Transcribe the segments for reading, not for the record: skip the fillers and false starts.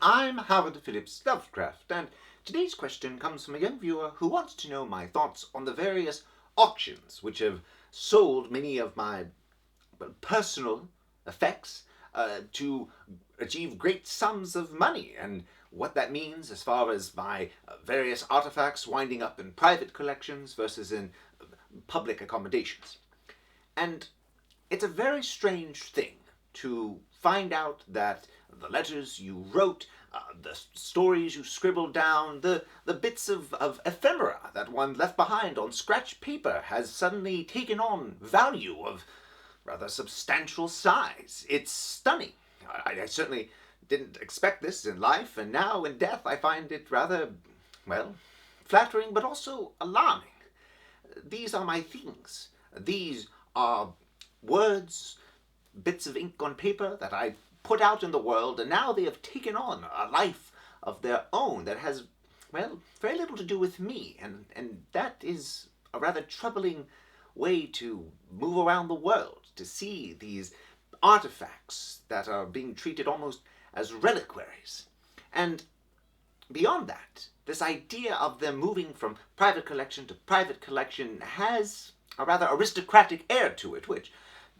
I'm Howard Phillips Lovecraft, and today's question comes from a young viewer who wants to know my thoughts on the various auctions which have sold many of my personal effects to achieve great sums of money, and what that means as far as my various artifacts winding up in private collections versus in public accommodations. And it's a very strange thing to find out that the letters you wrote, the stories you scribbled down, the bits of ephemera that one left behind on scratch paper has suddenly taken on value of rather substantial size. It's stunning. I certainly didn't expect this in life, and now in death I find it rather, well, flattering but also alarming. These are my things. These are words, bits of ink on paper that I put out in the world, and now they have taken on a life of their own that has, well, very little to do with me, and that is a rather troubling way to move around the world, to see these artifacts that are being treated almost as reliquaries. And beyond that, this idea of them moving from private collection to private collection has a rather aristocratic air to it, which,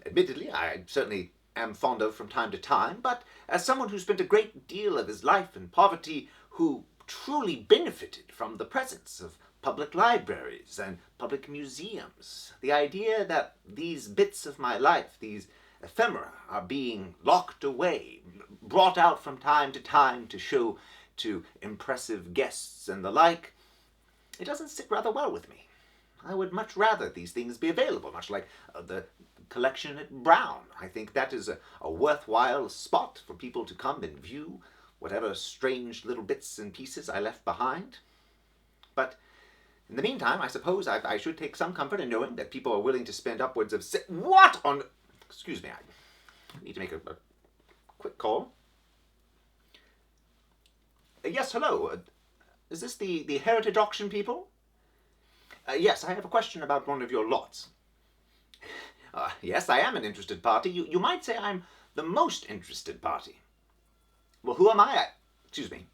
admittedly, I certainly am fond of from time to time, but as someone who spent a great deal of his life in poverty, who truly benefited from the presence of public libraries and public museums, the idea that these bits of my life, these ephemera, are being locked away, brought out from time to time to show to impressive guests and the like, it doesn't sit rather well with me. I would much rather these things be available, much like the collection at Brown. I think that is a worthwhile spot for people to come and view whatever strange little bits and pieces I left behind. But in the meantime, I suppose I should take some comfort in knowing that people are willing to spend upwards of what on... Excuse me, I need to make a quick call. Yes, hello. Is this the Heritage Auction people? Yes, I have a question about one of your lots. Yes, I am an interested party. You might say I'm the most interested party. Well, who am I? Excuse me.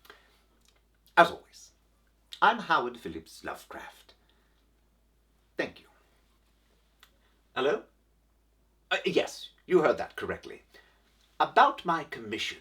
As always, I'm Howard Phillips Lovecraft. Thank you. Hello? Yes, you heard that correctly. About my commission.